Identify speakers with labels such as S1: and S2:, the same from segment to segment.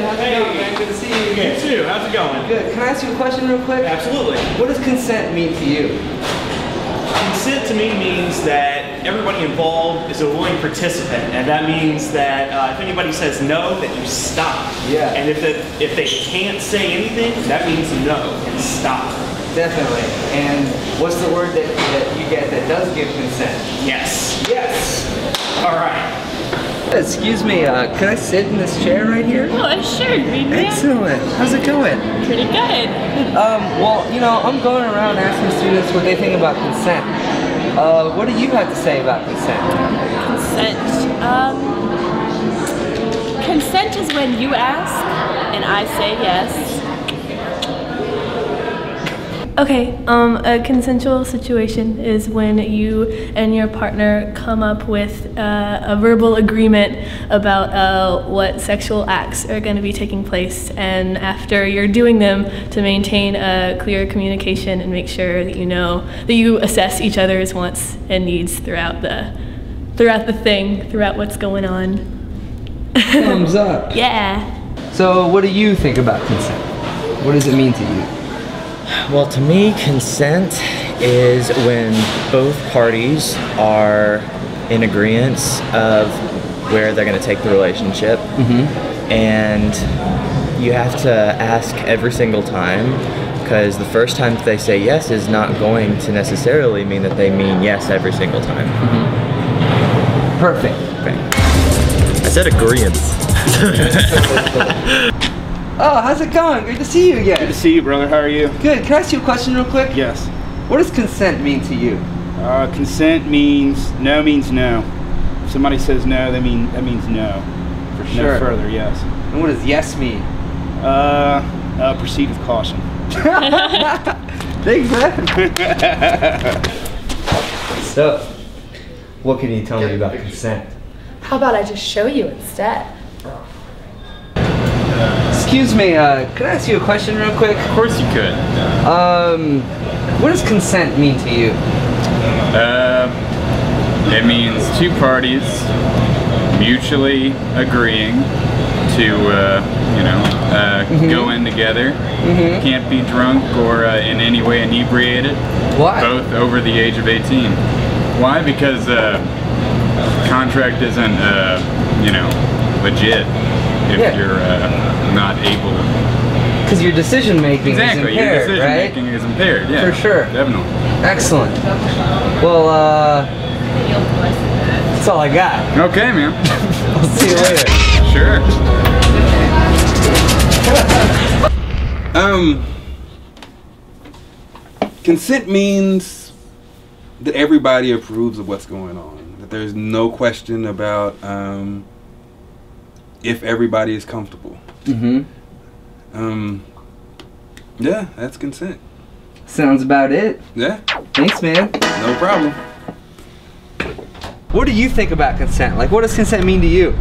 S1: how's it going, man? Good to see you.
S2: You too. How's it going?
S1: Good. Can I ask you a question real quick?
S2: Absolutely.
S1: What does consent mean to you?
S2: Consent to me means that everybody involved is a willing participant, and that means that if anybody says no, that you stop.
S1: Yeah.
S2: And if they can't say anything, that means no, and stop.
S1: Definitely. And what's the word that you get that does give consent?
S2: Yes.
S1: Yes.
S2: All right.
S1: Excuse me, can I sit in this chair right here?
S3: Oh, sure, Greenman.
S1: Excellent. How's it going?
S3: Pretty good.
S1: Well, you know, I'm going around asking students what they think about consent. What do you have to say about consent?
S3: Consent. Consent is when you ask and I say yes.
S4: Okay, a consensual situation is when you and your partner come up with a verbal agreement about what sexual acts are going to be taking place, and after you're doing them, to maintain a clear communication and make sure that you know that you assess each other's wants and needs throughout what's going on.
S1: Thumbs up.
S4: Yeah.
S1: So, what do you think about consent? What does it mean to you?
S5: Well, to me, consent is when both parties are in agreement of where they're going to take the relationship. And you have to ask every single time, because the first time that they say yes is not going to necessarily mean that they mean yes every single time.
S1: Perfect.
S5: I said agreement.
S1: Oh, how's it going? Good to see you again.
S6: Good to see you, brother. How are you?
S1: Good. Can I ask you a question real quick?
S6: Yes.
S1: What does consent mean to you?
S6: Consent means no. If somebody says no, that means no.
S1: For sure.
S6: No further, yes.
S1: And what does yes mean?
S6: Proceed with caution.
S1: Thanks, man. So, what can you tell me about consent?
S7: How about I just show you instead?
S1: Excuse me, can I ask you a question real quick?
S8: Of course you could.
S1: What does consent mean to you?
S8: It means two parties mutually agreeing to, go in together. Can't be drunk or in any way inebriated.
S1: Why?
S8: Both over the age of 18. Why? Because contract isn't, legit if you're not able.
S1: Because your decision making is impaired,
S8: your decision
S1: right?
S8: making is impaired, yeah.
S1: For sure.
S8: Definitely.
S1: Excellent. Well, that's all I got.
S8: Okay, man.
S1: I'll see you later.
S8: Sure.
S9: Consent means that everybody approves of what's going on. That there's no question about if everybody is comfortable. Yeah, that's consent.
S1: Sounds about it.
S9: Yeah.
S1: Thanks, man.
S9: No problem.
S1: What do you think about consent? Like, what does consent mean to you?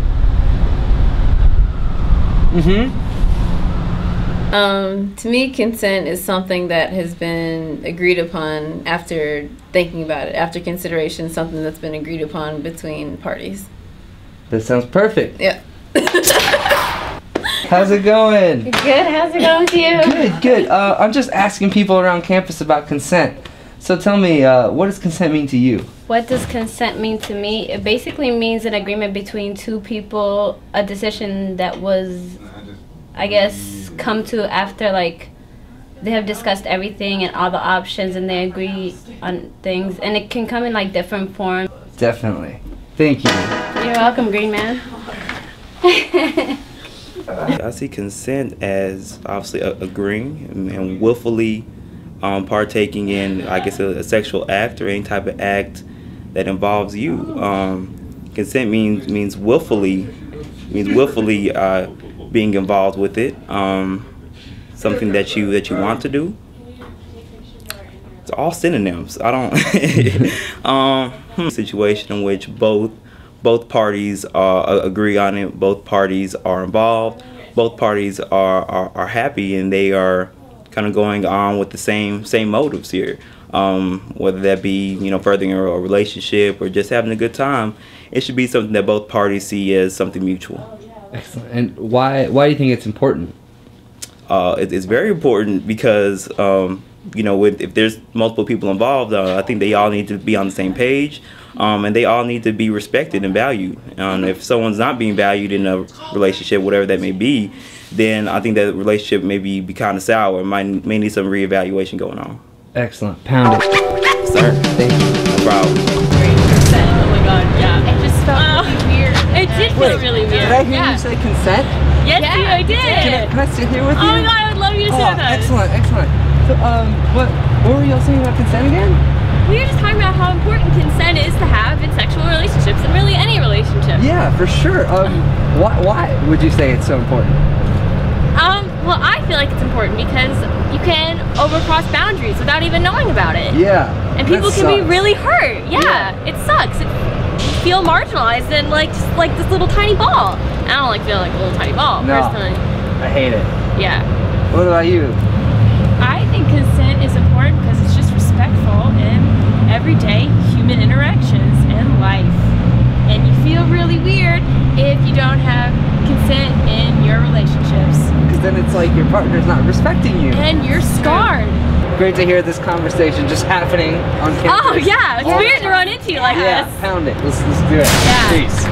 S10: To me, consent is something that has been agreed upon after thinking about it, after consideration, something that's been agreed upon between parties.
S1: That sounds perfect.
S10: Yeah.
S1: How's it going?
S3: Good, how's it going with you?
S1: Good, good. I'm just asking people around campus about consent. So tell me, what does consent mean to you?
S3: What does consent mean to me? It basically means an agreement between two people, a decision that was, I guess, come to after, like, they have discussed everything and all the options and they agree on things. And it can come in, like, different forms.
S1: Definitely. Thank you.
S3: You're welcome, Greenman.
S5: I see consent as obviously agreeing and willfully partaking in, I guess, a sexual act or any type of act that involves you. Consent means willfully being involved with it. Something that you want to do. It's all synonyms. I don't situation in which both parties agree on it, both parties are involved, both parties are happy, and they are kind of going on with the same motives here. Whether that be, furthering a relationship or just having a good time, it should be something that both parties see as something mutual.
S1: Excellent. And why do you think it's important?
S5: It's very important because you know, if there's multiple people involved, I think they all need to be on the same page, and they all need to be respected and valued. If someone's not being valued in a relationship, whatever that may be, then I think that relationship may be kind of sour. May need some reevaluation going on.
S1: Excellent. Pound it.
S5: Sir.
S1: Thank you.
S5: No problem.
S11: Oh my god, yeah. It just felt really weird. It did feel really weird.
S1: Did I hear you say consent?
S11: Yes, I did.
S1: Can I sit here with you?
S11: Oh my god, I would love you to sit with us.
S1: Excellent, excellent. So, what were y'all saying about consent again?
S11: We were just talking about how important consent is to have in sexual relationships and really any relationship.
S1: Yeah, for sure. Why would you say it's so important?
S11: Well, I feel like it's important because you can overcross boundaries without even knowing about it.
S1: Yeah.
S11: And people can be really hurt. Yeah, it sucks. You feel marginalized and just like this little tiny ball. I don't like feeling like a little tiny ball, personally.
S1: I hate it.
S11: Yeah.
S1: What about you?
S12: I think consent is important because it's just respectful in everyday human interactions and life. And you feel really weird if you don't have consent in your relationships.
S1: Because then it's like your partner's not respecting you.
S12: And you're scarred.
S1: Great to hear this conversation just happening on campus.
S11: Oh yeah, it's weird to run into you like this.
S1: Yeah, pound it. Let's do it.
S11: Yeah.
S1: Peace.